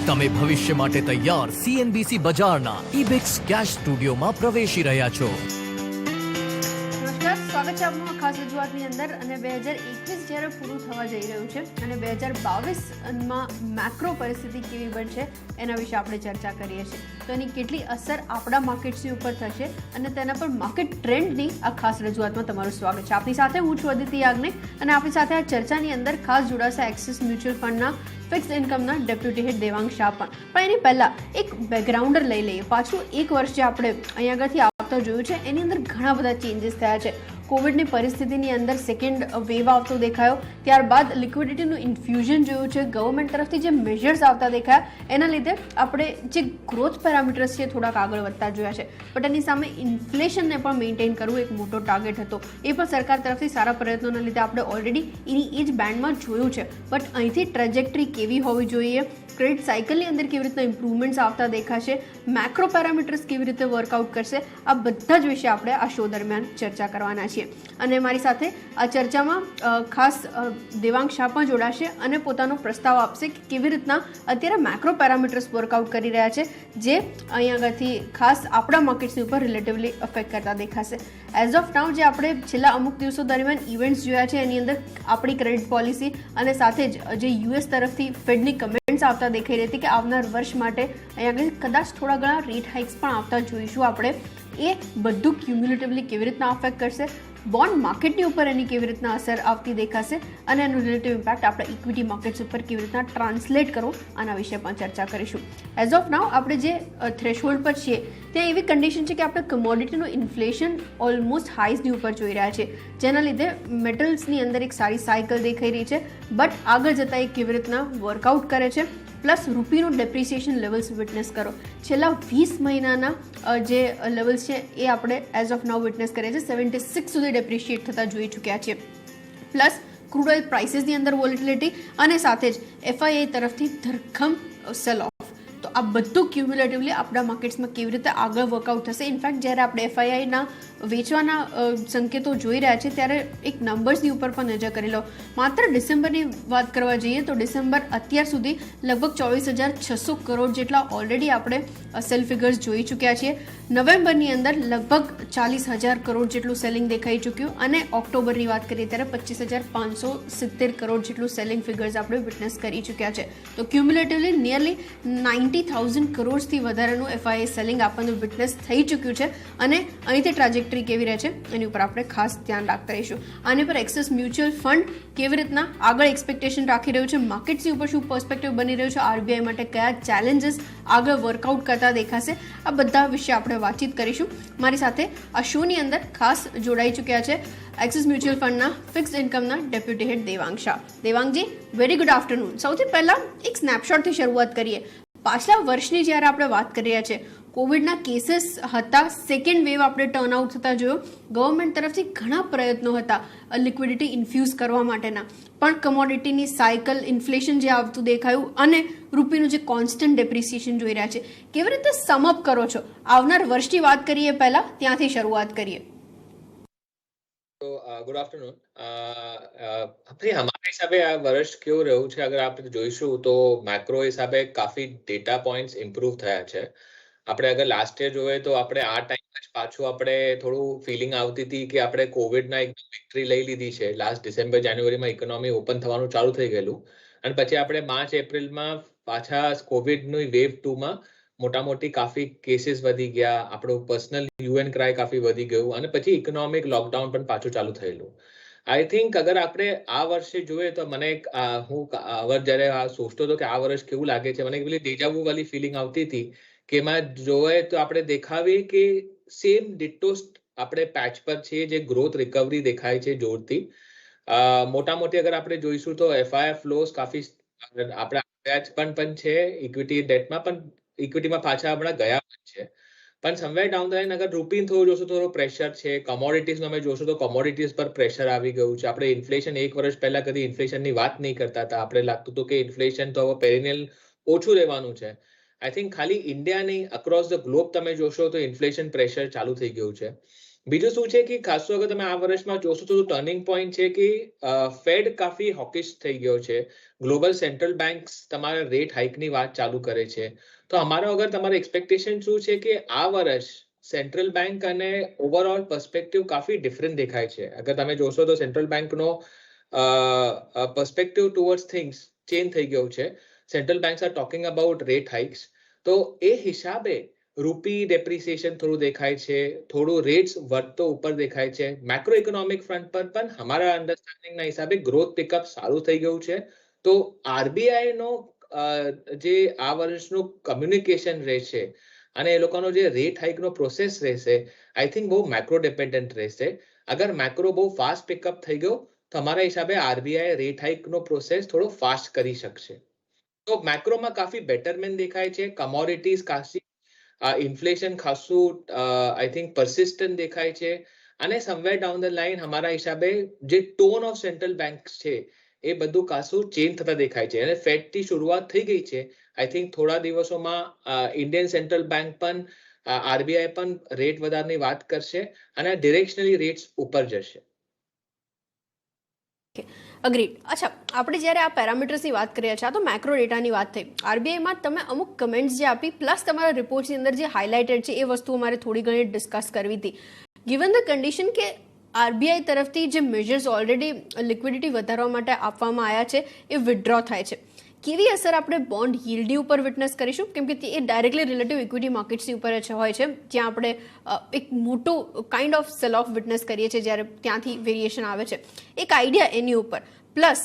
તમે ભવિષ્ય માટે તૈયાર CNBC બજારના ઇબિક્સ કેશ સ્ટુડિયોમાં પ્રવેશી રહ્યા છો। નમસ્કાર, સ્વાગત છે આપનું આ ખાસ રજૂઆતની અંદર। અને 2021 જ્યારે પૂરું થવા જઈ રહ્યું છે અને 2022માં મેક્રો પરિસ્થિતિ કેવી બનશે એના વિશે આપણે ચર્ચા કરીએ છીએ। તો એની કેટલી અસર આપણા માર્કેટ્સની ઉપર થશે અને તેના પર માર્કેટ ટ્રેન્ડની આ ખાસ રજૂઆતમાં તમારું સ્વાગત છે। આપની સાથે હું છું અદિતિ યાજ્ઞિક અને આપણી સાથે આ ચર્ચાની અંદર ખાસ જોડાશે એક્સિસ મ્યુચ્યુઅલ ફંડના ફિક્સ ઇન્કમના ડેપ્યુટી હેડ દેવાંગ શાહ પણ એની પહેલાં એક બેકગ્રાઉન્ડર લઈ લઈએ। પાછું એક વર્ષ જે આપણે અહીંયા આગળથી આવતા જોયું છે એની અંદર ઘણા બધા ચેન્જીસ થયા છે। કોવિડની પરિસ્થિતિની અંદર સેકન્ડ વેવ આવતો દેખાયો, ત્યારબાદ લિક્વિડિટીનું ઇન્ફ્યુઝન જોયું છે, ગવર્મેન્ટ તરફથી જે મેજર્સ આવતા દેખાયા એના લીધે આપણે જે ગ્રોથ પેરામીટર્સ છે થોડાક આગળ વધતા જોયા છે। બટ એની સામે ઇન્ફ્લેશનને પણ મેન્ટેન કરવું એક મોટો ટાર્ગેટ હતો, એ પણ સરકાર તરફથી સારા પ્રયત્નોના લીધે આપણે ઓલરેડી એની એ જ બેન્ડમાં જોયું છે। બટ અહીંથી ટ્રેજેક્ટરી કેવી હોવી જોઈએ, ક્રેડિટ સાયકલની અંદર કેવી રીતના ઇમ્પ્રુવમેન્ટ્સ આવતા દેખાશે, મેક્રો પેરામીટર્સ કેવી રીતે વર્કઆઉટ કરશે, આ બધા જ વિશે આપણે આ શો દરમિયાન ચર્ચા કરવાના છીએ। અને મારી સાથે આ ચર્ચામાં ખાસ દેવાંગ શાહ પણ જોડાશે અને પોતાનો પ્રસ્તાવ આપશે કે કેવી રીતના અત્યારે મેક્રો પેરામીટર્સ વર્કઆઉટ કરી રહ્યા છે જે અહીં આગળથી ખાસ આપણા માર્કેટ્સની ઉપર રિલેટિવલી અફેક્ટ કરતા દેખાશે। એઝ ઓફ નાઉ જે આપણે છેલ્લા અમુક દિવસો દરમિયાન ઇવેન્ટ્સ જોયા છે એની અંદર આપણી ક્રેડિટ પોલિસી અને સાથે જ જે US તરફથી ફેડની કમેન્ટ્સ આવતા દેખાઈ રહી હતી કે આવનાર વર્ષ માટે અહીં આગળ કદાચ થોડા ઘણા રેટ હાઇક્સ પણ આવતા જોઈશું આપણે। એ બધું ક્યુમ્યુલેટિવલી કેવી રીતના અફેક્ટ કરશે, બોન્ડ માર્કેટની ઉપર એની કેવી રીતના અસર આવતી દેખાશે અને એનું રિલેટિવ ઇમ્પેક્ટ આપણે ઇક્વિટી માર્કેટ્સ ઉપર કેવી રીતના ટ્રાન્સલેટ કરો આના વિશે પણ ચર્ચા કરીશું। એઝ ઓફ નાઉ આપણે જે થ્રેશહોલ્ડ પર છીએ ત્યાં એવી કન્ડિશન છે કે આપણે કમોડિટીનું ઇન્ફ્લેશન ઓલમોસ્ટ હાઈઝની ઉપર જોઈ રહ્યા છે, જેના લીધે મેટલ્સની અંદર એક સારી સાયકલ દેખાઈ રહી છે। બટ આગળ જતાં એ કેવી રીતના વર્કઆઉટ કરે છે, પ્લસ રૂપીનું ડેપ્રિસિએશન લેવલ્સ વિટનેસ કરો। છેલ્લા 20 મહિનાના જે લેવલ્સ છે એ આપણે એઝ ઓફ નાઉ વિટનેસ કરીએ છીએ, 76 સુધી ડેપ્રિશિએટ થતા જોઈ ચૂક્યા છીએ। પ્લસ ક્રૂડ ઓઇલ પ્રાઇસીસની અંદર વોલેટિલિટી અને સાથે જ FII તરફથી ધરખમ સેલ ઓફ, તો આ બધું ક્યુમ્યુલેટિવલી આપણા માર્કેટ્સમાં કેવી રીતે આગળ વર્કઆઉટ થશે। ઇનફેક્ટ જ્યારે આપણે FIIના વેચવાના સંકેતો જોઈ રહ્યા છે ત્યારે એક નંબર્સની ઉપર પણ નજર કરી લો। માત્ર ડિસેમ્બરની વાત કરવા જઈએ તો ડિસેમ્બર અત્યાર સુધી લગભગ 24,600 કરોડ જેટલા ઓલરેડી આપણે સેલ ફિગર્સ જોઈ ચૂક્યા છીએ। નવેમ્બરની અંદર લગભગ 40,000 કરોડ જેટલું સેલિંગ દેખાઈ ચૂક્યું અને ઓક્ટોબરની વાત કરીએ ત્યારે 25,570 કરોડ જેટલું સેલિંગ ફિગર્સ આપણે વિટનેસ કરી ચૂક્યા છે। તો ક્યુમ્યુલેટિવલી નિયરલી 90,000 કરોડથી વધારેનું FII સેલિંગ આપણને વિટનેસ થઈ ચૂક્યું છે અને અહીંથી ટ્રાજેક્ટરી કેવી રહે છે એની ઉપર આપણે ખાસ ધ્યાન રાખતા રહીશું। આની પર એક્સિસ મ્યુચ્યુઅલ ફંડ કેવી રીતના આગળ એક્સપેક્ટેશન રાખી રહ્યું છે, માર્કેટ્સની ઉપર શું પર્સપેક્ટિવ બની રહ્યું છે, RBI માટે કયા ચેલેન્જીસ આગળ વર્કઆઉટ કરતા દેખાશે, આ બધા વિશે આપણે વાતચીત કરીશું। મારી સાથે આ શોની અંદર ખાસ જોડાઈ ચૂક્યા છે એક્સિસ મ્યુચ્યુઅલ ફંડના ફિક્સ ઇન્કમના ડેપ્યુટી હેડ દેવાંગ શાહ। દેવાંગજી, વેરી ગુડ આફ્ટરનૂન। સૌથી પહેલાં એક સ્નેપશોટથી શરૂઆત કરીએ। પાછલા વર્ષની જ્યારે આપણે વાત કરી રહ્યા છે, કોવિડના કેસીસ હતા, સેકન્ડ વેવ આપણે ટર્ન આઉટ થતા જોયો, ગવર્મેન્ટ તરફથી ઘણા પ્રયત્નો હતા લિક્વિડિટી ઇન્ફ્યુઝ કરવા માટેના, પણ કમોડિટીની સાયકલ, ઇન્ફ્લેશન જે આવતું દેખાયું અને રૂપીનું જે કોન્સ્ટન્ટ ડેપ્રિસિએશન જોઈ રહ્યા છે, કેવી રીતે સમઅપ કરો છો? આવનાર વર્ષની વાત કરીએ પહેલા, ત્યાંથી શરૂઆત કરીએ। तो गुड आफ्टरनून। अपने हमारे हिसाबे आ वर्ष क्यों રહ્યું છે અગર આપણે જોઈશું તો મેક્રો હિસાબે કાફી ડેટા પોઈન્ટ્સ ઇમ્પ્રૂવ થયા છે। આપણે અગર લાસ્ટ યર જોઈએ તો આપણે આ ટાઈમ જ પાછું આપણે થોડું ફિલિંગ આવતી હતી કે આપણે કોવિડના એક વિક્ટરી લઈ લીધી છે। લાસ્ટ ડિસેમ્બર જાન્યુઆરીમાં ઇકોનોમી ઓપન થવાનું ચાલુ થઈ ગયેલું અને પછી આપણે માર્ચ એપ્રિલમાં પાછા કોવિડની વેવ 2માં મોટા મોટી કાફી કેસીસ વધી ગયા, આપણું પર્સનલ UN ક્રાય કાફી વધી ગયું અને પછી ઇકોનોમિક લોકડાઉન પણ પાછું ચાલુ થયેલું। આઈ થિંક અગર આપણે આ વર્ષે જોઈએ તો મને હું જ્યારે આ સોચતો હતો કે આ વર્ષ કેવું લાગે છે, મને પેલી ડેજાવુ વાળી ફિલિંગ આવતી હતી કે એમાં જોઈએ તો આપણે દેખાવીએ કે સેમ ડિટ્ટો આપણે પેચ પર છીએ, જે ગ્રોથ રિકવરી દેખાય છે જોરથી। મોટા મોટી અગર આપણે જોઈશું તો FII ફ્લોઝ કાફી આપણે વ્યાજ પણ છે, ઇક્વિટી ડેટમાં પણ ઇક્વિટીમાં પાછા હમણાં ગયા પણ છે, પણ સમવેર ડાઉન ધ લાઇન અગર રૂપી થોડું જોશો થોડું પ્રેશર છે, કોમોડિટીઝ અમે જોશો તો કોમોડિટીઝ પર પ્રેશર આવી ગયું છે। આપણે ઇન્ફ્લેશન એક વર્ષ પહેલા કદી ઇન્ફ્લેશનની વાત નહીં કરતા હતા, આપણે લાગતું હતું કે ઇન્ફ્લેશન તો હવે પેરિનિયલ ઓછું રહેવાનું છે। આઈ થિંક ખાલી ઇન્ડિયા નહીં, અક્રોસ ધ ગ્લોબ તમે જોશો તો ઇન્ફ્લેશન પ્રેશર ચાલુ થઈ ગયું છે। બીજું શું છે કે ખાસું અગર તમે આ વર્ષમાં જોશો તો ટર્નિંગ પોઈન્ટ છે કે ફેડ કાફી હોકિશ થઈ ગયો છે. ગ્લોબલ સેન્ટ્રલ બેંક્સ તમારા રેટ હાઇકની વાત ચાલુ કરે છે. તો અમારો અગર તમારું એક્સપેક્ટેશન શું છે કે આ વર્ષ સેન્ટ્રલ બેંક અને ઓવરઓલ પર્સપેક્ટિવ કાફી ડિફરન્ટ દેખાય છે. અગર તમે જોશો તો સેન્ટ્રલ બેંકનો પર્સપેક્ટિવ ટુવર્ડ્સ થિંગ્સ ચેન્જ થઈ ગયો છે. Central banks are talking about rate hikes. તો એ હિસાબે રૂપી ડેપ્રિસિએશન થોડું દેખાય છે, થોડું રેટ્સ વધતો ઉપર દેખાય છે. મેક્રો ઇકોનોમિક ફ્રન્ટ પર પણ અમારા અન્ડરસ્ટેન્ડિંગના હિસાબે ગ્રોથ પિકઅપ સારું થઈ ગયું છે. તો આરબીઆઈ નો જે આ વર્ષનું કમ્યુનિકેશન રહેશે અને એ લોકોનો જે રેટ હાઇકનો પ્રોસેસ રહેશે, આઈ થિંક બહુ મેક્રો ડિપેન્ડન્ટ રહેશે. અગર મેક્રો બહુ ફાસ્ટ પિકઅપ થઈ ગયો તો અમારા હિસાબે આરબીઆઈ રેટ હાઇકનો પ્રોસેસ થોડો ફાસ્ટ કરી શકશે. તો મેક્રોમાં કાફી બેટરમેન્ટ દેખાય છે. કમોડિટીઝ કાફી ઇન્ફ્લેશન ખાસું આઈ થિંક પરસિસ્ટન્ટ દેખાય છે. અને સમવેર ડાઉન ધ લાઇન અમારા હિસાબે જે ટોન ઓફ સેન્ટ્રલ બેંક છે એ બધું ખાસું ચેન્જ થતા દેખાય છે. અને ફેડથી શરૂઆત થઈ ગઈ છે. આઈ થિંક થોડા દિવસોમાં ઇન્ડિયન સેન્ટ્રલ બેંક પણ આરબીઆઈ પણ રેટ વધારવાની વાત કરશે અને ડિરેક્શનલી રેટ્સ ઉપર જશે. અગ્રીડ. અચ્છા, આપણે જ્યારે આ પેરામીટર્સની વાત કરીએ છીએ, આ તો મેક્રો ડેટાની વાત થઈ. આરબીઆઈમાં તમે અમુક કમેન્ટ્સ જે આપી પ્લસ તમારા રિપોર્ટ્સની અંદર જે હાઇલાઇટેડ છે એ વસ્તુ અમારે થોડી ઘણી ડિસ્કસ કરવી હતી. ગિવન ધ કન્ડિશન કે આરબીઆઈ તરફથી જે મેજર્સ ઓલરેડી લિક્વિડિટી વધારવા માટે આપવામાં આવ્યા છે એ વિથડ્રો થાય છે, કેવી અસર આપણે બોન્ડ યીલ્ડ ઉપર વિટનેસ કરીશું? કેમ કે એ ડાયરેક્ટલી રિલેટિવ ઇક્વિટી માર્કેટ્સની ઉપર હોય છે, જ્યાં આપણે એક મોટું kind of cell of witness કરીએ છીએ જ્યારે ત્યાંથી વેરિએશન આવે છે. એક આઈડિયા એની ઉપર પ્લસ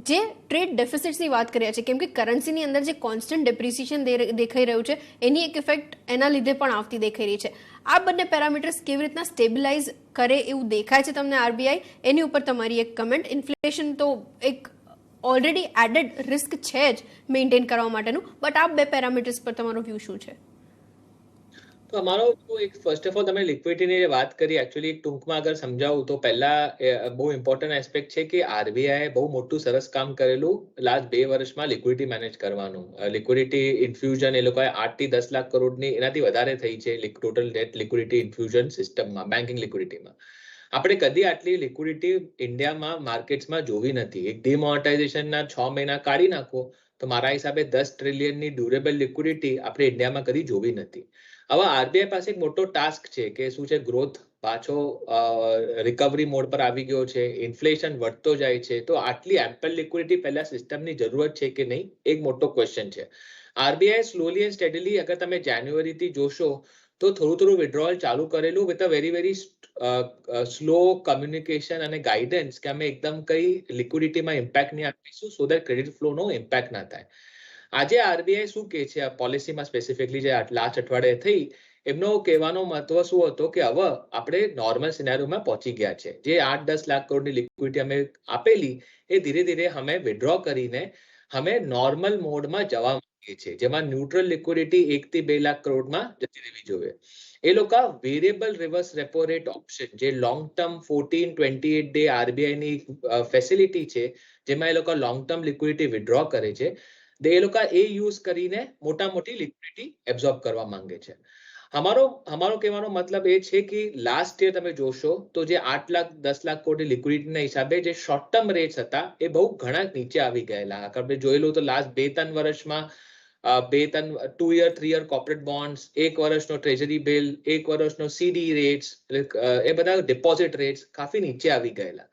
જે ટ્રેડ ડેફિસિટ્સની વાત કરીએ છીએ, કેમ કે કરન્સીની અંદર જે કોન્સ્ટન્ટ ડેપ્રિસિએશન દેખાઈ રહ્યું છે એની એક ઇફેક્ટ એના લીધે પણ આવતી દેખાઈ રહી છે. આ બંને પેરામીટર્સ કેવી રીતના સ્ટેબિલાઇઝ કરે એવું દેખાય છે તમને આરબીઆઈ? એની ઉપર તમારી એક કમેન્ટ. ઇન્ફ્લેશન તો એક ઓલરેડી એડેડ રિસ્ક છે જ મેન્ટેન કરવા માટેનું, બટ આ બે પેરામીટર્સ પર તમારો વ્યૂ શું છે? તો અમારો એક ફર્સ્ટ ઓફ ઓલ તમે લિક્વિડિટીની વાત કરી, એકચ્યુઅલી ટૂંકમાં અગર સમજાવું તો પહેલા બહુ ઇમ્પોર્ટન્ટ એસ્પેક્ટ છે કે આરબીઆઈ બહુ મોટું સરસ કામ કરેલું લાસ્ટ 2 વર્ષમાં લિક્વિડિટી મેનેજ કરવાનું. લિક્વિડિટી ઇન્ફ્યુઝન એ લોકોએ 8 થી 10 લાખ કરોડની એનાથી વધારે થઈ છે ટોટલ ડેટ લિક્વિડિટી ઇન્ફ્યુઝન સિસ્ટમમાં, બેન્કિંગ લિક્વિડિટીમાં. આપણે કદી આટલી લિક્વિડિટી ઇન્ડિયામાં માર્કેટ્સમાં જોવી નથી. એક ડિમોનેટાઇઝેશનના 6 મહિના કાઢી નાખો તો મારા હિસાબે 10 ટ્રિલિયનની ડ્યુરેબલ લિક્વિડિટી આપણે ઇન્ડિયામાં કદી જોવી નથી. હવે આરબીઆઈ પાસે એક મોટો ટાસ્ક છે કે શું છે, ગ્રોથ પાછો રિકવરી મોડ પર આવી ગયો છે, ઇન્ફ્લેશન વધતો જાય છે, તો આટલી એમ્પલ લિક્વિડિટી પહેલા સિસ્ટમની જરૂરત છે કે નહીં, એક મોટો ક્વેશ્ચન છે. આરબીઆઈ સ્લોલી એન્ડ સ્ટેડીલી અગર તમે જાન્યુઆરીથી જોશો તો થોડું વિડ્રોઅલ ચાલુ કરેલું with a very slow communication અને ગાઈડન્સ કે અમે એકદમ કઈ લિક્વિડિટીમાં ઇમ્પેક્ટ નહીં આપીશું સો દેટ ક્રેડિટ ફ્લોનો ઇમ્પેક્ટ ના થાય. આજે આરબીઆઈ શું કહે છે આ પોલિસીમાં સ્પેસિફિકલી જે લાસ્ટ અઠવાડિયે થઈ, એમનો કહેવાનો મહત્વ શું હતો કે હવે આપણે નોર્મલ સિનેરિયોમાં પહોંચી ગયા છે. જે 8-10 લાખ કરોડની લિક્વિડિટી અમે આપેલી એ ધીરે ધીરે અમે વિડ્રો કરીને અમે નોર્મલ મોડમાં જવા માંગીએ છીએ, જેમાં ન્યુટ્રલ લિક્વિડિટી 1 થી 2 લાખ કરોડમાં જતી રહેવી જોઈએ. એ લોકો variable reverse repo rate option જે લોંગ ટર્મ 14-28 ડે આરબીઆઈની ફેસિલિટી છે, જેમાં એ લોકો લોંગ ટર્મ લિક્વિડિટી વિડ્રો કરે છે, એ લોકો એ યુઝ કરીને મોટી લિક્વિડિટી એબ્ઝોર્બ કરવા માંગે છે. અમારો કહેવાનો મતલબ એ છે કે લાસ્ટ યર તમે જોશો તો જે 8 લાખ 10 લાખ કોટી લિક્વિડિટીના હિસાબે જે શોર્ટ ટર્મ રેટ્સ હતા એ બહુ ઘણા નીચે આવી ગયેલા. આપણે જોયેલું તો લાસ્ટ 2-3 વર્ષમાં 2 યર 3 યર કોર્પોરેટ બોન્ડ્સ, 1 વર્ષનો ટ્રેઝરી બિલ, 1 વર્ષનો સીડી રેટ્સ, એ બધા ડિપોઝિટ રેટ્સ કાફી નીચે આવી ગયેલા.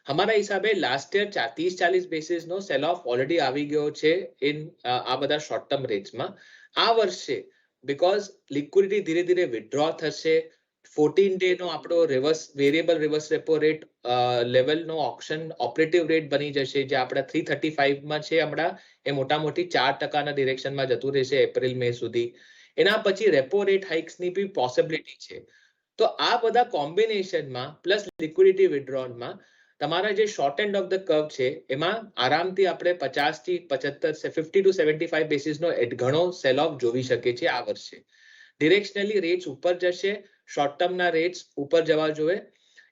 અમારા હિસાબે લાસ્ટ યર 30-40 બેસિસનો સેલ ઓફ ઓલરેડી આવી ગયો છે આ બધા શોર્ટ ટર્મ રેટ્સમાં. આ વર્ષે બીકોઝ લિક્વિડિટી ધીરે ધીરે વિથડ્રો થશે, 14 ડે નો આપણો વેરિયેબલ રિવર્સ રેપો રેટ લેવલનો ઓપ્શન ઓપરેટિવ રેટ બની જશે, જે આપણા 335માં છે હમણાં, એ મોટી 4% ડિરેક્શનમાં જતું રહેશે એપ્રિલ-મે સુધી. એના પછી રેપો રેટ હાઇક્સની બી પોસિબિલિટી છે. તો આ બધા કોમ્બિનેશનમાં પ્લસ લિક્વિડિટી વિથડ્રોલમાં તમારા જે short end of the curve છે એમાં આરામથી આપણે 50 થી 75 50 to 75 બેસિસનો ઘણો સેલ ઓફ જોવી શકે છે આ વર્ષે. ડિરેક્શનલી રેટ્સ ઉપર જશે, શોર્ટ ટર્મના રેટ્સ ઉપર જવા જોઈએ.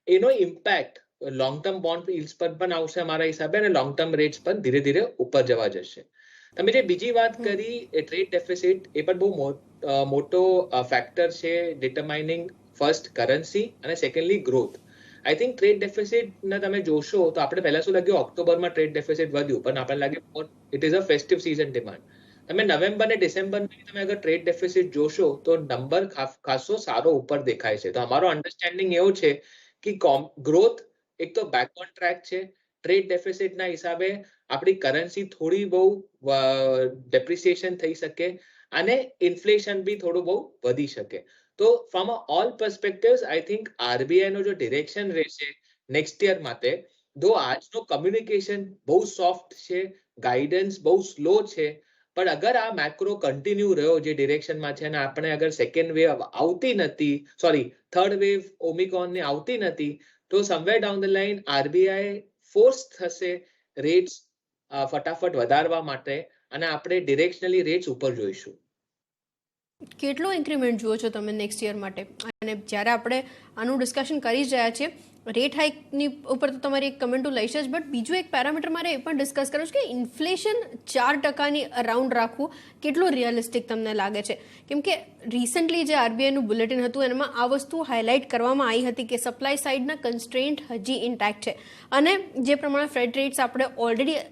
એનો ઇમ્પેક્ટ લોંગ ટર્મ બોન્ડ યીલ્ડ્સ પર પણ આવશે અમારા હિસાબે, અને લોંગ ટર્મ રેટ્સ પણ ધીરે ધીરે ઉપર જવા જશે. તમે જે બીજી વાત કરી એ ટ્રેડ ડેફિસિટ, એ પણ બહુ મોટો ફેક્ટર છે ડિટરમાઇનિંગ ફર્સ્ટ કરન્સી અને secondly growth. I think trade ડેફિસિટને તમે જોશો તો આપણે પહેલા શું લાગ્યું ઓક્ટોબરમાં ટ્રેડ ડેફિસિટ વધ્યું, પણ આપણને લાગ્યું it is a festive season demand. તમે નવેમ્બર ને ડિસેમ્બરમાં તમે અગર ટ્રેડ ડેફિસિટ જોશો તો નંબર ખાસો સારો ઉપર દેખાય છે. તો અમારો અન્ડરસ્ટેન્ડિંગ એવો છે કે ગ્રોથ એક તો બેક ઓન ટ્રેક છે, ટ્રેડ ડેફિસિટના હિસાબે આપણી કરન્સી થોડી બહુ ડેપ્રિસિએશન થઈ શકે અને ઇન્ફ્લેશન બી થોડું બહુ વધી શકે. તો from all perspectives I think RBI નો જો ડિરેક્શન રહેશે નેક્સ્ટ યર માટે, દો આજનો કમ્યુનિકેશન બહુ સોફ્ટ છે, ગાઈડન્સ બહુ સ્લો છે, પણ અગર આ મેક્રો કન્ટિન્યુ રહ્યો જે ડિરેક્શનમાં છે અને આપણે અગર સેકન્ડ વેવ આવતી નથી, થર્ડ વેવ ઓમિક્રોન ની આવતી નથી, તો somewhere down the line RBI force થશે રેટ્સ ફટાફટ વધારવા માટે અને આપણે ડિરેક્શનલી રેટ્સ ઉપર જોઈશું. કેટલો ઇન્ક્રીમેન્ટ જુઓ છો તમે નેક્સ્ટ યર માટે? અને જ્યારે આપણે આનું ડિસ્કશન કરી જ રહ્યા છીએ, રેટ હાઇકની ઉપર તો તમારી એક કમેન્ટ લઈશ જ, બટ બીજું એક પેરામીટર મારે એ પણ ડિસ્કસ કરવું છે કે ઇન્ફ્લેશન 4% અરાઉન્ડ રાખવું કેટલું રિયલિસ્ટિક તમને લાગે છે? કેમ કે રિસન્ટલી જે આરબીઆઈનું બુલેટિન હતું એમાં આ વસ્તુ હાઇલાઇટ કરવામાં આવી હતી કે સપ્લાય સાઇડના કન્સ્ટ્રેન્ટ હજી ઇન્ટેક્ટ છે અને જે પ્રમાણે ફેડ રેટ્સ આપણે ઓલરેડી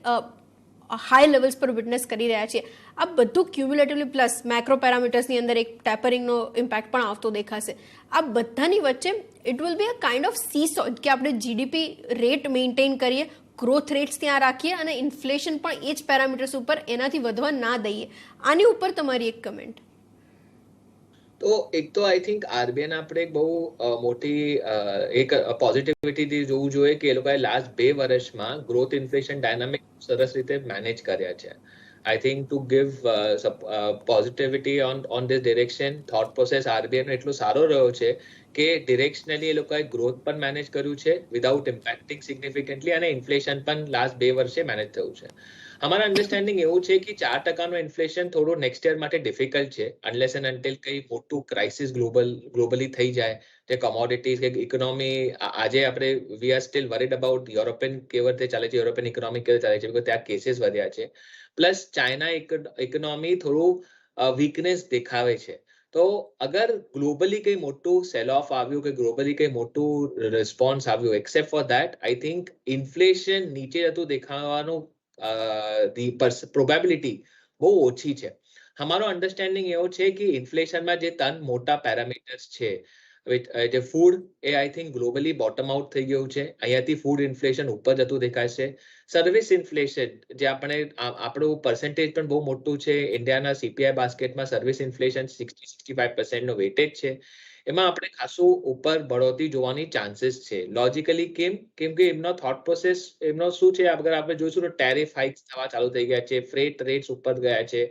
હાઈ લેવલ્સ પર વિટનેસ કરી રહ્યા છીએ, આ બધું ક્યુમ્યુલેટિવલી પ્લસ મેક્રો પેરામીટર્સની અંદર એક ટેપરિંગનો ઇમ્પેક્ટ પણ આવતો દેખાશે. આ બધાની વચ્ચે it will be a kind of seesaw કે આપણે જીડીપી રેટ મેન્ટેન કરીએ, ગ્રોથ રેટ્સ ત્યાં રાખીએ અને ઇન્ફ્લેશન પણ એ જ પેરામીટર્સ ઉપર એનાથી વધવા ના દઈએ. આની ઉપર તમારી એક કમેન્ટ. તો એક તો આઈ થિંક આરબીઆઈ આપણે બહુ મોટી એક પોઝિટિવિટી જોવું જોઈએ કે એ લોકોએ લાસ્ટ 2 વર્ષમાં ગ્રોથ ઇન્ફ્લેશન ડાયનામિક સરસ રીતે મેનેજ કર્યા છે. I think to give positivity on this direction, thought process RBI નો એટલો સારો રહ્યો છે કે ડિરેક્શનલી એ લોકોએ ગ્રોથ પણ મેનેજ કર્યું છે વિધાઉટ ઇમ્પેક્ટિંગ સિગ્નિફિકન્ટલી, અને ઇન્ફ્લેશન પણ લાસ્ટ 2 વર્ષે મેનેજ થયું છે. અમારા અન્ડરસ્ટેન્ડિંગ એવું છે કે 4% ઇન્ફ્લેશન થોડું નેક્સ્ટ યર માટે ડિફિકલ્ટ છે અનલેસ એન્ડ અન્ટિલ કઈ મોટું ક્રાઇસિસ ગ્લોબલી થઈ જાય, જે કોમોડિટીઝ કે ઇકોનોમી. આજે આપણે we are still worried about European કેવી રીતે ચાલે છે, યુરોપિયન ઇકોનોમી કેવી ચાલે છે, બિકોઝ ત્યાં કેસીસ વધ્યા છે. પ્લસ ચાઇના ઇકોનોમી થોડું વીકનેસ દેખાવે છે. તો અગર ગ્લોબલી કઈ મોટું સેલ ઓફ આવ્યું કે ગ્લોબલી કઈ મોટું રિસ્પોન્સ આવ્યું, accept for that I think inflation નીચે જતું દેખાવાનું પ્રોબેબિલિટી બહુ ઓછી છે. અમારો અન્ડરસ્ટેન્ડિંગ એવો છે કે ઇન્ફ્લેશનમાં જે 3 મોટા પેરામીટર્સ છે, જે food A I think globally bottom out થઈ ગયું છે, અહીંયાથી ફૂડ ઇન્ફ્લેશન ઉપર જતું દેખાય છે. સર્વિસ ઇન્ફ્લેશન જે આપણું પર્સન્ટેજ પણ બહુ મોટું છે, ઇન્ડિયાના સીપીઆઈ બાસ્કેટમાં સર્વિસ ઇન્ફ્લેશન 60-65% નો વેટેજ છે, એમાં આપણે ખાસું ઉપર બઢોતરી જોવાની ચાન્સીસ છે. લોજિકલી કેમ કે એમનો થોટ પ્રોસેસ એમનો શું છે, અગર આપણે જોઈશું તો ટેરિફ હાઇક્સ થવા ચાલુ થઈ ગયા છે, ફ્રેટ રેટ્સ ઉપર ગયા છે.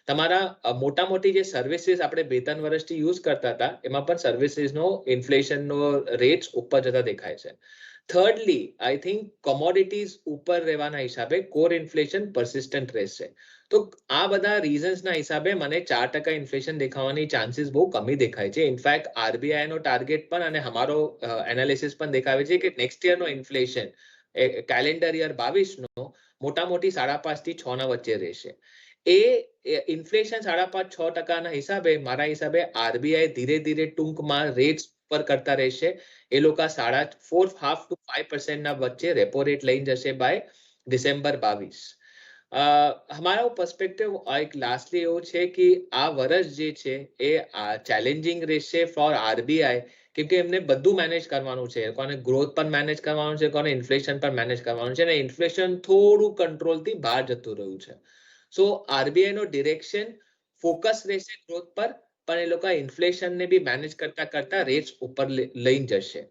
તમારા મોટી જે સર્વિસીસ આપણે 2-3 વર્ષથી યુઝ કરતા હતા એમાં પણ સર્વિસીસનો ઇન્ફ્લેશનનો રેટ્સ ઉપર જતા દેખાય છે. થર્ડલી આઈ થિંક કોમોડિટીઝ ઉપર રહેવાના હિસાબે કોર ઇન્ફ્લેશન પરસિસ્ટન્ટ રહેશે. તો આ બધા રીઝન્સના હિસાબે મને 4% ઇન્ફ્લેશન દેખાવાની ચાન્સીસ બહુ કમી દેખાય છે. ઇનફેક્ટ આરબીઆઈ નો ટાર્ગેટ પણ અને અમારો એનાલિસિસ પણ દેખાવે છે કે નેક્સ્ટ યરનો ઇન્ફ્લેશન કેલેન્ડર યર 22નો મોટી 5.5 થી 6 ના વચ્ચે રહેશે. એ ઇન્ફ્લેશન 5.5-6% હિસાબે મારા હિસાબે આરબીઆઈ ધીરે ટૂંકમાં રેટ્સ પર કરતા રહેશે. એ લોકો 4.5 to 5% ના વચ્ચે રેપો રેટ લઈને જશે બાય ડિસેમ્બર 22. અમારો પર્સપેક્ટિવ એક લાસ્ટલી એવું છે કે આ વર્ષ જે છે એ ચેલેન્જિંગ રહેશે ફોર આરબીઆઈ, કેમ કે એમને બધું મેનેજ કરવાનું છે. કોને ગ્રોથ પણ મેનેજ કરવાનું છે, કોને ઇન્ફ્લેશન પણ મેનેજ કરવાનું છે, અને ઇન્ફ્લેશન થોડું કંટ્રોલથી બહાર જતું રહ્યું છે. સો આરબીઆઈ નો ડિરેક્શન ફોકસ રહેશે ગ્રોથ પર, પણ એ લોકો ઇન્ફ્લેશનને બી મેનેજ કરતા રેટ્સ ઉપર લઈને જશે.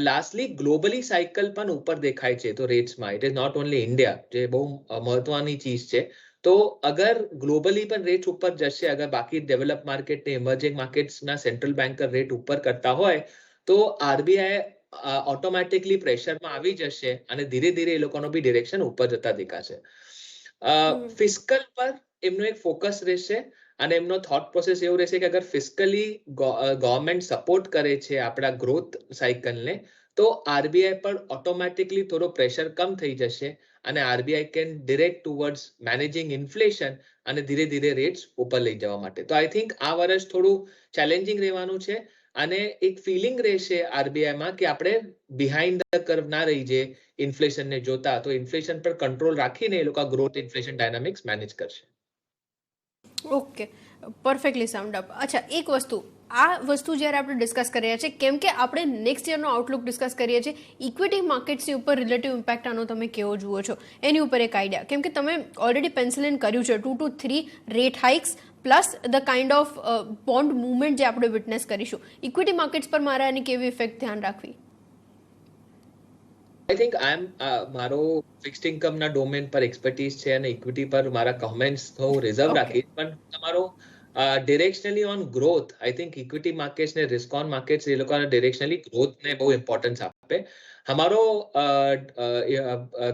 લાસ્ટલી ગ્લોબલી સાયકલ પણ ઉપર દેખાય છે તો રેટ્સમાં, it is not only India, જે બહુ મહત્વની ચીજ છે. તો અગર ગ્લોબલી પણ રેટ ઉપર જશે, અગર બાકી ડેવલપ માર્કેટ ને ઇમર્જિંગ માર્કેટ્સના સેન્ટ્રલ બેન્કર રેટ ઉપર કરતા હોય તો આરબીઆઈ ઓટોમેટિકલી પ્રેશરમાં આવી જશે અને ધીરે એ લોકોનો બી ડિરેક્શન ઉપર જતા દેખાશે. ફિસ્કલ પર એમનો એક ફોકસ રહેશે અને એમનો થોટ પ્રોસેસ એવું રહેશે કે અગર ફિસ્કલી ગવર્મેન્ટ સપોર્ટ કરે છે આપણા ગ્રોથ સાયકલને, તો આરબીઆઈ પર ઓટોમેટિકલી થોડો પ્રેશર કમ થઈ જશે અને RBI can direct towards managing inflation અને ધીરે રેટ્સ ઉપર લઈ જવા માટે. તો આઈ થિંક આ વર્ષ થોડું ચેલેન્જિંગ રહેવાનું છે, અને એક ફિલિંગ રહેશે આરબીઆઈમાં કે આપણે બિહાઇન્ડ ધ કર્વ ના રહી જઈએ ઇન્ફ્લેશનને જોતા, તો ઇન્ફ્લેશન પર કંટ્રોલ રાખીને એ લોકો ગ્રોથ ઇન્ફ્લેશન ડાયનામિક્સ મેનેજ કરશે. Okay, perfectly sound up. અચ્છા, એક વસ્તુ, આ વસ્તુ જ્યારે આપણે ડિસ્કસ કરી રહ્યા છીએ, કેમ કે આપણે નેક્સ્ટ યરનો આઉટલુક ડિસ્કસ કરીએ છીએ, ઇક્વિટી માર્કેટ્સની ઉપર રિલેટિવ ઇમ્પેક્ટ આનો તમે કેવો જુઓ છો એની ઉપર એક આઈડિયા, કેમ કે તમે ઓલરેડી પેન્સિલ ઇન કર્યું છે 2 to 3 rate hikes plus the kind of bond movement જે આપણે વિટનેસ કરીશું, ઇક્વિટી માર્કેટ્સ પર મારે આની કેવી ઇફેક્ટ ધ્યાન રાખવી? આઈ થિંક મારો ફિક્સ્ડ ઇન્કમના ડોમેન પર એક્સપર્ટીઝ છે અને ઇક્વિટી પર મારા કમેન્ટ્સ હું રિઝર્વ રાખીશ, પણ તમારો directionally on growth, I think equity markets ને રિસ્ક ઓન માર્કેટ્સ એ લોકોના ડિરેક્શનલી ગ્રોથને બહુ ઇમ્પોર્ટન્સ આપે. અમારો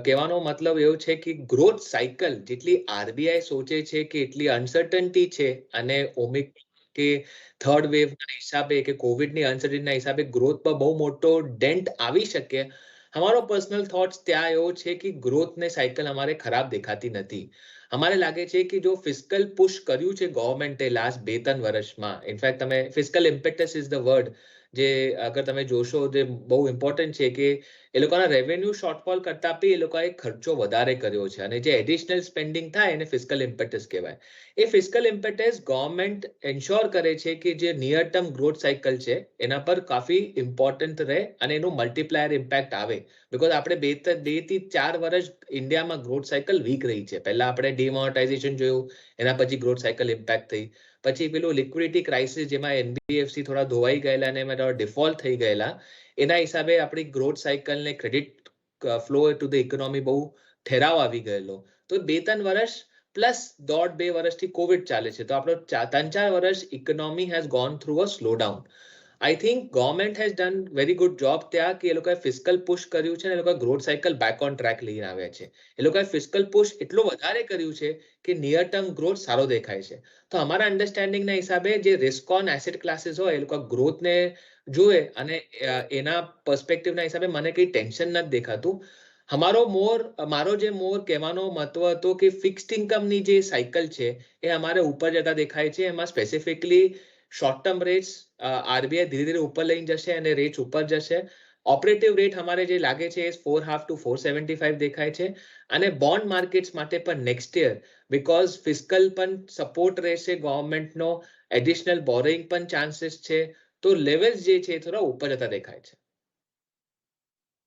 કહેવાનો મતલબ એવો છે કે ગ્રોથ સાયકલ જેટલી આરબીઆઈ સોચે છે કે એટલી અનસર્ટનિટી છે અને કે થર્ડ વેવના હિસાબે કે કોવિડની અનસર્ટનિટીના હિસાબે ગ્રોથ પર બહુ મોટો ડેન્ટ આવી શકે. અમારો પર્સનલ થોટ્સ ત્યાં એવો છે કે ગ્રોથને સાયકલ અમારે ખરાબ દેખાતી નથી. અમારે લાગે છે કે જો ફિસ્કલ પુશ કર્યું છે ગવર્મેન્ટે લાસ્ટ 2-3 વર્ષમાં, ઇનફેક્ટ તમે ફિસ્કલ ઇમ્પેક્ટસ ઇઝ ધ વર્ડ, જે અગર તમે જોશો જે બહુ ઇમ્પોર્ટન્ટ છે કે એ લોકોના રેવન્યુ શોર્ટફોલ કરતા બી એ લોકોએ ખર્ચો વધારે કર્યો છે અને જે એડિશનલ સ્પેન્ડિંગ થાય એને ફિસ્કલ ઇમ્પેક્ટસ કહેવાય. એ ફિસ્કલ ઇમ્પેક્ટસ ગવર્મેન્ટ એન્શ્યોર કરે છે કે જે નિયર ટર્મ ગ્રોથ સાયકલ છે એના પર કાફી ઇમ્પોર્ટન્ટ રહે અને એનું મલ્ટીપ્લાયર ઇમ્પેક્ટ આવે. બીકોઝ આપણે 2 થી 4 વર્ષ ઇન્ડિયામાં ગ્રોથ સાયકલ વીક રહી છે. પહેલા આપણે ડિમોનેટાઇઝેશન જોયું, એના પછી ગ્રોથ સાયકલ ઇમ્પેક્ટ થઈ, પછી પેલું લિક્વિડિટી ક્રાઇસિસ જેમાં એનબીએફસી થોડા ધોવાઈ ગયેલા અને એમાં ડિફોલ્ટ થઈ ગયેલા, એના હિસાબે આપણી ગ્રોથ સાયકલને credit flow to the economy બહુ ઠેરાવ આવી ગયેલો. તો 2-3 વર્ષ પ્લસ 1.5-2 વર્ષથી કોવિડ ચાલે છે, તો આપણો 3-4 વર્ષ economy has gone through a slow down. I think government has done very good job ત્યાં કે એ લોકોએ ફિસ્કલ પુશ કર્યું છે અને એ લોકોએ growth cycle back on track લઈને આવ્યા છે. એ લોકોએ ફિસ્કલ પુશ એટલું વધારે કર્યું છે કે નિયર ટર્મ ગ્રોથ સારો દેખાય છે. તો અમારા અન્ડરસ્ટેન્ડિંગના હિસાબે જે રિસ્ક ઓન એસેટ ક્લાસીસ હોય એ લોકો ગ્રોથને જુએ અને એના પર્સપેક્ટિવના હિસાબે મને કંઈ ટેન્શન નથી દેખાતું. મારો જે મોર કહેવાનો મહત્વ હતો કે ફિક્સ્ડ ઇન્કમની જે સાયકલ છે એ અમારે ઉપર જતા દેખાય છે. એમાં specifically short term rates RBI ધીરે ધીરે ઉપર લઈને જશે અને રેટ્સ ઉપર જશે. ઓપરેટિવ રેટ અમારે જે લાગે છે એ 4.5 to 4.75 દેખાય છે. અને બોન્ડ માર્કેટ્સ માટે પણ નેક્સ્ટ યર બીકોઝ ફિસ્કલ પણ સપોર્ટ રહેશે ગવર્મેન્ટનો, એડિશનલ બોરોઈંગ પણ ચાન્સીસ છે, તો લેવલ્સ જે છે થોડા ઉપર જતા દેખાય છે.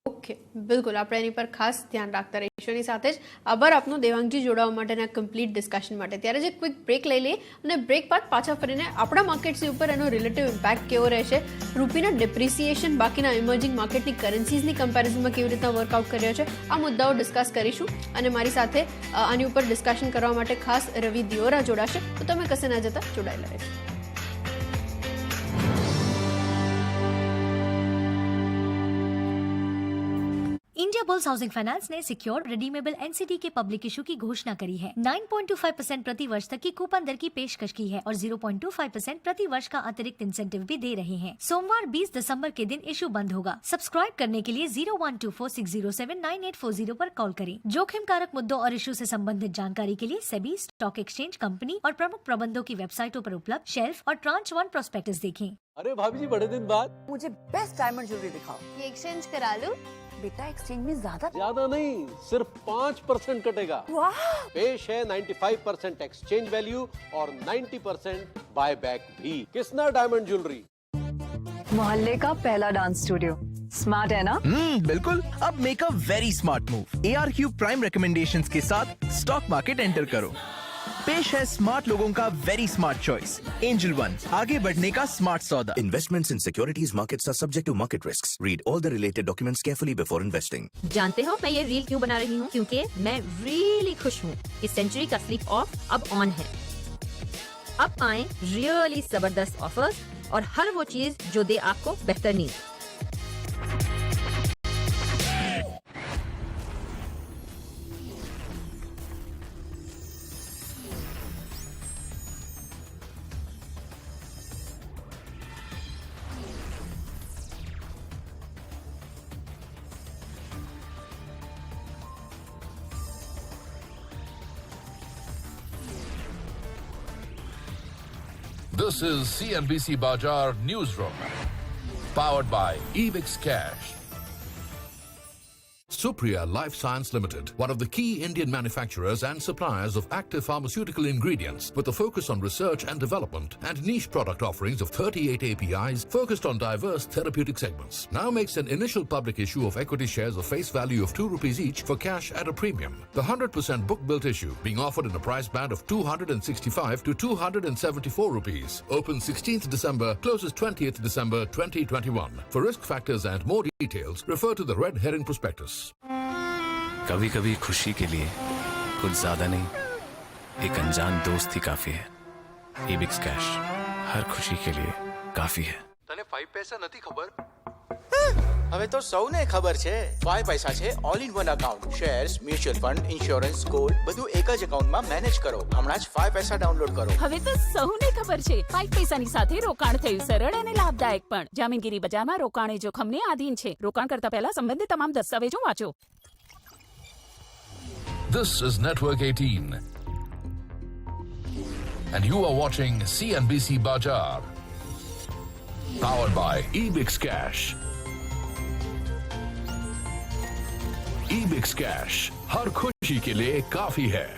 ઓકે, બિલકુલ, આપણે એની પર ખાસ ધ્યાન રાખતા રહીશું. એની સાથે જ આભાર આપનો દેવાંગજી જોડાવા માટેના કમ્પ્લીટ ડિસ્કશન માટે. ત્યારે જે ક્વિક બ્રેક લઈ લઈએ અને બ્રેક બાદ પાછા ફરીને આપણા માર્કેટ્સની ઉપર એનો રિલેટિવ ઇમ્પેક્ટ કેવો રહેશે, રૂપીના ડિપ્રિસિએશન બાકીના ઇમર્જિંગ માર્કેટની કરન્સીઝની કમ્પેરિઝનમાં કેવી રીતના વર્કઆઉટ કર્યો છે, આ મુદ્દાઓ ડિસ્કસ કરીશું. અને મારી સાથે આની ઉપર ડિસ્કશન કરવા માટે ખાસ રવિ દિયોરા જોડાશે, તો તમે કશે ના જતા જોડાયેલા રહેજો. इंडिया बुल्स हाउसिंग फाइनेंस ने सिक्योर्ड रिडीमेबल एनसीडी के पब्लिक इशू की घोषणा करी है. 9.25% प्रति वर्ष तक की कूपन दर की पेशकश की है और 0.25% प्रति वर्ष का अतिरिक्त इंसेंटिव भी दे रहे हैं. सोमवार 20 दिसंबर के दिन इशू बंद होगा. सब्सक्राइब करने के लिए 0124607840 पर कॉल करें. जोखिम कारक मुद्दों और इशू से संबंधित जानकारी के लिए सेबी, स्टॉक एक्सचेंज, कंपनी और प्रमुख प्रबंधों की वेबसाइटों पर उपलब्ध शेल्फ और ट्रांच 1 प्रोस्पेक्टस देखें. अरे भाभी जी, बड़े दिन बाद मुझे बेस्ट डायमंड ज्वेलरी दिखाओ. ये एक्सचेंज करा लूं? बेटा, एक्सचेंज में ज्यादा नहीं, सिर्फ 5% कटेगा. वाह! पेश है 95% एक्सचेंज वैल्यू और 90% बायबैक भी. किसना डायमंड ज्वेलरी, मोहल्ले का पहला डांस स्टूडियो. स्मार्ट है ना? बिल्कुल. अब make a very smart move. ARQ prime recommendations के साथ स्टॉक मार्केट एंटर करो. पेश है स्मार्ट लोगों का very smart choice, angel one, आगे बढ़ने का स्मार्ट सौदा. Investments in securities markets are subject to market risks. Read all the related documents carefully before investing. जानते हो मैं ये रील क्यों बना रही हूँ? क्योंकि मैं रियली खुश हूँ. इस सेंचुरी का स्लीप ऑफ अब ऑन है. अब पाएं रियली जबरदस्त ऑफर्स और हर वो चीज जो दे आपको बेहतर नींद. This is CNBC Bazaar Newsroom. Powered by Ebix Cash. Supriya Life Science Limited, one of the key Indian manufacturers and suppliers of active pharmaceutical ingredients with a focus on research and development and niche product offerings of 38 APIs focused on diverse therapeutic segments, now makes an initial public issue of equity shares of face value of ₹2 each for cash at a premium. The 100% book-built issue being offered in a price band of 265 to ₹274. Opens 16th December, closes 20th December 2021. For risk factors and more details, refer to the red herring prospectus. कभी कभी खुशी के लिए कुछ ज्यादा नहीं, एक अनजान दोस्त ही काफी है. Ebix Cash, हर खुशी के लिए काफी है. તને 5 પૈસા નથી ખબર? હવે તો સૌને ખબર છે. 5 પૈસા છે all in one account. Shares, mutual fund, insurance, gold બધું એક જ એકાઉન્ટમાં મેનેજ કરો. હમણાં જ 5 પૈસા ડાઉનલોડ કરો. હવે તો સૌને ખબર છે 5 પૈસાની સાથે રોકાણ થયું સરળ અને લાભદાયક પણ. જામીનગીરી બજારમાં રોકાણ એ જોખમને આધીન છે. રોકાણ કરતા પહેલા સંબંધિત તમામ દસ્તાવેજો વાંચો. This is Network 18. And you are watching CNBC Bazaar. Powered by Ebix Cash. Ebix Cash, हर खुशी के लिए काफी है.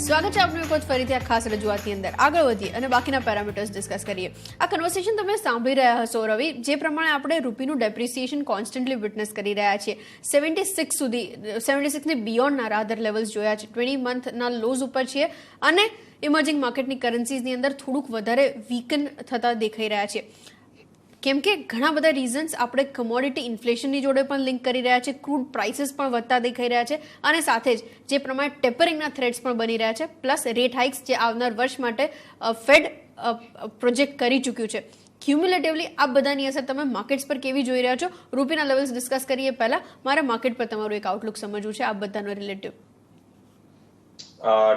સ્વાગત છે આપનું એક વખત ફરીથી આ ખાસ રજૂઆતની અંદર. આગળ વધીએ અને બાકીના પેરામીટર્સ ડિસ્કસ કરીએ. આ કન્વર્સેશન તમે સાંભળી રહ્યા હશો રવિ, જે પ્રમાણે આપણે રૂપીનું ડેપ્રિસિએશન કોન્સ્ટન્ટલી વિટનેસ કરી રહ્યા છીએ. 76 સુધી 76 ની બિયોન્ડના રાધર લેવલ્સ જોયા છે. 20 મંથના લોઝ ઉપર છીએ અને ઇમર્જિંગ માર્કેટની કરન્સીઝની અંદર થોડુંક વધારે વીકન થતા દેખાઈ રહ્યા છે. કેમ કે ઘણા બધા રીઝન્સ આપણે કમોડિટી ઇન્ફ્લેશનની જોડે પણ લિંક કરી રહ્યા છે, ક્રૂડ પ્રાઇસીસ પણ વધતા દેખાઈ રહ્યા છે અને સાથે જ જે પ્રમાણે ટેપરિંગના થ્રેટ્સ પણ બની રહ્યા છે, પ્લસ રેટ હાઇક્સ જે આવનાર વર્ષ માટે ફેડ પ્રોજેક્ટ કરી ચૂક્યું છે. ક્યુમ્યુલેટિવલી આ બધાની અસર તમે માર્કેટ્સ પર કેવી જોઈ રહ્યા છો? રૂપીના લેવલ્સ ડિસ્કસ કરીએ પહેલા મારે માર્કેટ પર તમારું એક આઉટલુક સમજવું છે, આ બધાનો રિલેટિવ.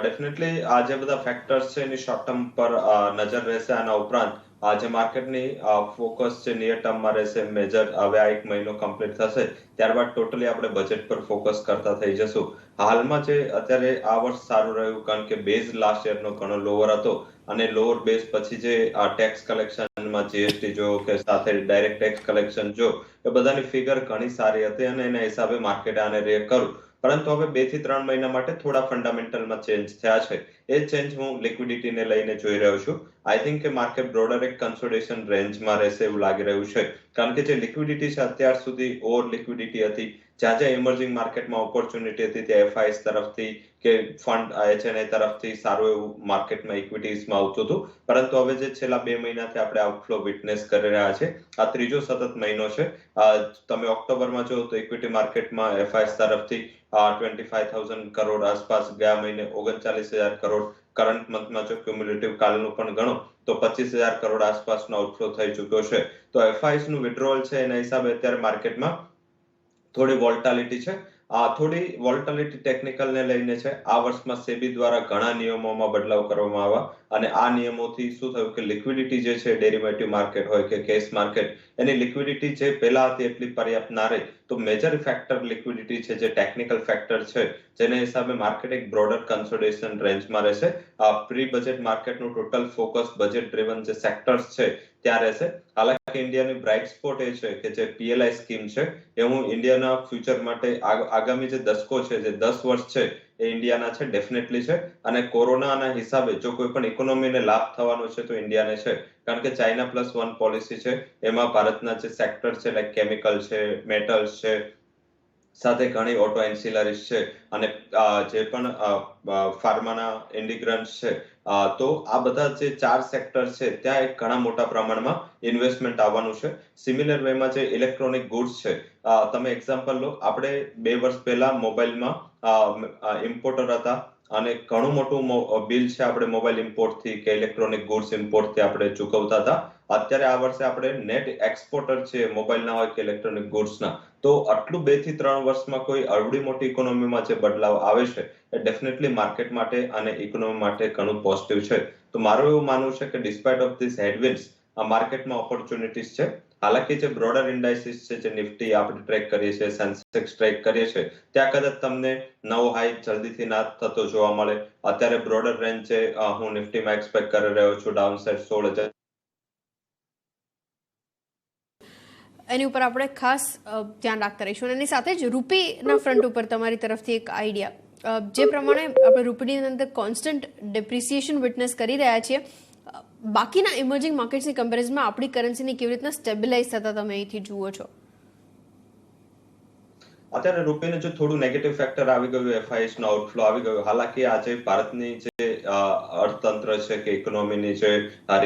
ડેફિનેટલી આ જે બધા ફેક્ટર્સ છે એની શોર્ટ ટર્મ પર નજર રહેશે. આના ઉપરાંત આજે માર્કેટની ફોકસ છે નિયર ટર્મમાં રહેશે. મેજર હવે આ એક મહિનો કમ્પ્લીટ થશે ત્યારબાદ ટોટલી આપણે બજેટ પર ફોકસ કરતા થઈ જશું. હાલમાં જે અત્યારે આ વર્ષ સારું રહ્યું કારણ કે બેઝ લાસ્ટ યરનો ઘણો લોઅર હતો અને લોઅર બેઝ પછી જે ટેક્સ કલેક્શનમાં જીએસટી જો કે સાથે ડાયરેક્ટ ટેક્સ કલેક્શન જો એ બધાની ફિગર ઘણી સારી હતી અને એના હિસાબે માર્કેટ આને રિએક્ટ કર્યું. પરંતુ હવે 2 થી 3 મહિના માટે થોડા ફંડામેન્ટલમાં ચેન્જ થયા છે. એ ચેન્જ હું લિક્વિડિટીને લઈને જોઈ રહ્યો છું. આઈ થિંક કે માર્કેટ બ્રોડર એક કન્સોલિડેશન રેન્જમાં રહેશે એવું લાગી રહ્યું છે. કારણ કે જે લિક્વિડિટી છે અત્યાર સુધી ઓવર લિક્વિડિટી હતી. જ્યાં જ્યાં ઇમર્જિંગ માર્કેટમાં ઓપોર્ચ્યુનિટી હતી ત્યાં એફઆઈએસ તરફથી કે ફંડ એચએનઆઈ તરફથી સારું એવું માર્કેટમાં ઇક્વિટીઝમાં આવતું હતું. પરંતુ હવે જે છેલ્લા 2 મહિનાથી આપણે આઉટફ્લો વિટનેસ કરી રહ્યા છે, આ ત્રીજો સતત મહિનો છે. તમે ઓક્ટોબરમાં જો તો ઇક્વિટી માર્કેટમાં એફઆઈએસ તરફથી 25,000 કરોડ આસપાસ, ગયા મહિને 39,000 કરોડ, કરંટ મંથમાં જો ક્યુમ્યુલેટિવ કાલનું પણ ગણો તો 25,000 કરોડ આસપાસનો આઉટફ્લો થઈ ચૂક્યો છે. તો એફઆઈએસ નું વિડ્રોવલ છે એના હિસાબે અત્યારે માર્કેટમાં થોડી વોલ્ટાલિટી છે. થોડી વોલ્ટાલિટી ટેકનિકલ ને લઈને છે. આ વર્ષમાં સેબી દ્વારા ઘણા નિયમોમાં બદલાવ કરવામાં આવ્યા અને આ નિયમોથી શું થયું કે લિક્વિડિટી જે છે ડેરિવેટિવ માર્કેટ હોય કે કેશ માર્કેટ, એની લિક્વિડિટી જે પહેલા હતી એટલી પર્યાપ્ત ના રહી. તો મેજર ફેક્ટર લિક્વિડિટી છે જે ટેકનિકલ ફેક્ટર છે જેને હિસાબે માર્કેટ એક બ્રોડર કન્સોલિડેશન રેન્જમાં રહેશે. પ્રી બજેટ માર્કેટનું ટોટલ ફોકસ બજેટ ડ્રિવન જે સેક્ટર્સ છે ત્યાં રહેશે. હાલાકી ઇન્ડિયાની બ્રાઇટ સ્પોટ એ છે કે જે પીએલઆઈ સ્કીમ છે એ હું ઇન્ડિયાના ફ્યુચર માટે આગામી જે દશકો છે, જે 10 વર્ષ છે એ ઇન્ડિયાના છે, ડેફિનેટલી છે. અને કોરોનાના હિસાબે જો કોઈ પણ ઇકોનોમીને લાભ થવાનો છે તો ઇન્ડિયાને છે. કારણ કે ચાઇના +1 પોલિસી છે, એમાં ભારતના જે સેક્ટર છે લાઈક કેમિકલ છે, મેટલ્સ છે, સાથે ઘણી ઓટો એન્સિલરીઝ છે અને જે પણ ફાર્માના ઇન્ડિગ્રન્ટ્સ છે. તો આ બધા જે 4 સેક્ટર છે ત્યાં એક ઘણા મોટા પ્રમાણમાં ઇન્વેસ્ટમેન્ટ આવવાનું છે. સિમિલર વેમાં જે ઇલેક્ટ્રોનિક ગુડ્સ છે, તમે એક્ઝામ્પલ લો, આપણે 2 વર્ષ પહેલા મોબાઈલમાં ઇમ્પોર્ટર હતા અને ઘણું મોટું બિલ છે આપણે મોબાઈલ ઇમ્પોર્ટથી કે ઇલેક્ટ્રોનિક ગુડ્સ ઇમ્પોર્ટથી આપણે ચૂકવતા હતા. અત્યારે આ વર્ષે આપણે નેટ એક્સપોર્ટર છે મોબાઈલના હોય કે ઇલેક્ટ્રોનિક ગુડ્સના. તો આટલું 2 થી 3 વર્ષમાં કોઈ અવળી મોટી ઇકોનોમીમાં જે બદલાવ આવે છે એ ડેફિનેટલી માર્કેટ માટે અને ઇકોનોમી માટે ઘણું પોઝિટિવ છે. તો મારું એવું માનવું છે કે ડિસ્પાઇટ ઓફ ધીસ હેડવિન્ડ્સ આ માર્કેટમાં ઓપોર્ચ્યુનિટીઝ છે. હાલાકી જે બ્રોડર ઇન્ડાઇસિસ છે, જે નિફ્ટી આપણે ટ્રેક કરીએ છીએ, સેન્સેક્સ ટ્રેક કરીએ છીએ, ત્યાં કદાચ તમને નવો હાઈ જલ્દીથી ના થતો જોવા મળે. અત્યારે બ્રોડર રેન્જ છે હું નિફ્ટીમાં એક્સપેક્ટ કરી રહ્યો છું ડાઉન સાઇડ 16,000. એની ઉપર આપણે ખાસ ધ્યાન રાખતા રહીશું. અને એની સાથે જ રૂપીના ફ્રન્ટ ઉપર તમારી તરફથી એક આઈડિયા, જે પ્રમાણે આપણે રૂપીની અંદર કોન્સ્ટન્ટ ડેપ્રિસિએશન વિટનેસ કરી રહ્યા છીએ, બાકીના ઇમર્જિંગ માર્કેટ્સની કમ્પેરિઝનમાં આપણી કરન્સીને કેવી રીતના સ્ટેબિલાઇઝ થતા તમે અહીંથી જુઓ છો? અત્યારે રૂપિયાને જો થોડું નેગેટિવ ફેક્ટર આવી ગયું, એફઆઈએસ નો આઉટફ્લો આવી ગયો. હાલાકી આજે ભારતની જે અર્થતંત્ર છે કે ઇકોનોમીની જે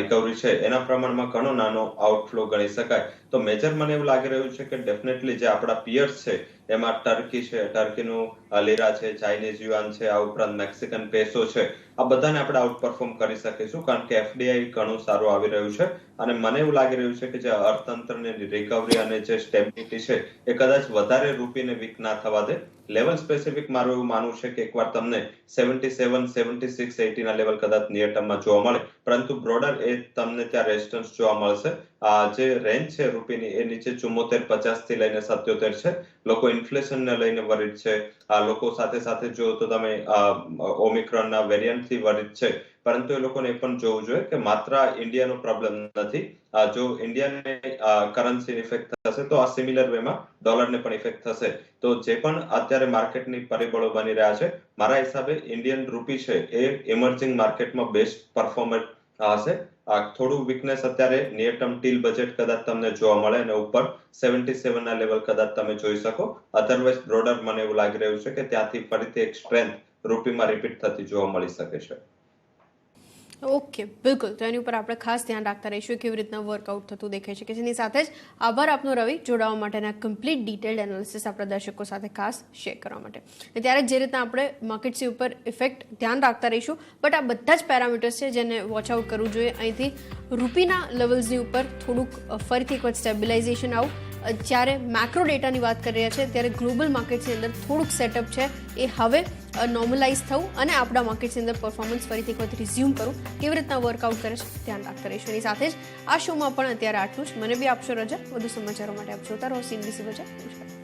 રિકવરી છે એના પ્રમાણમાં ઘણો નાનો આઉટફ્લો ગણી શકાય. તો મેજર મને એવું લાગી રહ્યું છે કે ડેફિનેટલી જે આપણા પિયર્સ છે એમાં ટર્કી છે, ટર્કીનું લીરા છે, ચાઇનીઝ યુઆન છે, આ ઉપરાંત મેક્સિકન પેસો છે, આ બધાને આપણે આઉટ પરફોર્મ કરી શકીશું કારણ કે એફડીઆઈ ઘણું સારું આવી રહ્યું છે. અને મને એવું લાગી રહ્યું છે કે જે અર્થતંત્રની રિકવરી અને જે સ્ટેબિલિટી છે એ કદાચ વધારે રૂપીને વીક ના થવા દે. લેવલ સ્પેસિફિક મારું એવું માનવું છે કે એકવાર તમને 77, 76, 80 ના લેવલ કદાચ નિયર ટર્મમાં જોવા મળે, પરંતુ બ્રોડર એ તમને ત્યાં રેઝિસ્ટન્સ જોવા મળશે. જે રેન્જ છે રૂપીની એ નીચે 74.50 થી લઈને 77 છે. લોકો ઇન્ફ્લેશનને લઈને વરિડ છે. લોકો સાથે સાથે જો તો તમે ઓમિક્રોનના વેરિયન્ટથી વરિડ છે, પરંતુ એ લોકોને એ પણ જોવું જોઈએ કે માત્ર ઇન્ડિયાનો પ્રોબ્લેમ નથી. જો ઇન્ડિયાને કરન્સી ઇફેક્ટ થશે તો આ સિમિલર વેમાં ડોલરને પણ ઇફેક્ટ થશે. તો જે પણ અત્યારે માર્કેટની પરિબળો બની રહ્યા છે, મારા હિસાબે ઇન્ડિયન રૂપી છે એ ઇમર્જિંગ માર્કેટમાં બેસ્ટ પરફોર્મર હશે. થોડું વીકનેસ અત્યારે નિયર ટર્મ ટીલ બજેટ કદાચ તમને જોવા મળે અને ઉપર 77 ના લેવલ કદાચ તમે જોઈ શકો. અધરવાઇઝ બ્રોડર મને એવું લાગી રહ્યું છે કે ત્યાંથી ફરીથી એક સ્ટ્રેન્થ રૂપીમાં રિપીટ થતી જોવા મળી શકે છે. ઓકે, બિલકુલ. તો એની ઉપર આપણે ખાસ ધ્યાન રાખતા રહીશું કેવી રીતના વર્કઆઉટ થતું દેખાય છે. કે જેની સાથે જ આભાર આપનો રવિ, જોડાવા માટેના કમ્પ્લીટ ડિટેલ્ડ એનાલિસિસ આપણા દર્શકો સાથે ખાસ શેર કરવા માટે. ત્યારે જે રીતના આપણે માર્કેટ્સની ઉપર ઇફેક્ટ ધ્યાન રાખતા રહીશું, બટ આ બધા જ પેરામીટર્સ છે જેને વોચ આઉટ કરવું જોઈએ. અહીંથી રૂપીના લેવલ્સની ઉપર થોડુંક ફરીથી એક વખત સ્ટેબિલાઇઝેશન આવું. જ્યારે મેક્રો ડેટાની વાત કરી રહ્યા છે ત્યારે ગ્લોબલ માર્કેટ્સની અંદર થોડુંક સેટઅપ છે એ હવે નોર્મલાઇઝ થવું અને આપણા માર્કેટ્સની અંદર પરફોર્મન્સ ફરીથી એક વખત રિઝ્યુમ કરવું, કેવી રીતના વર્કઆઉટ કરે છે ધ્યાન રાખતા રહીશું. એની સાથે જ આ શોમાં પણ અત્યારે આટલું જ. મને બી આપશો રજા. વધુ સમાચારો માટે આપ જોતા રહો CNBC બજાર. નમસ્કાર.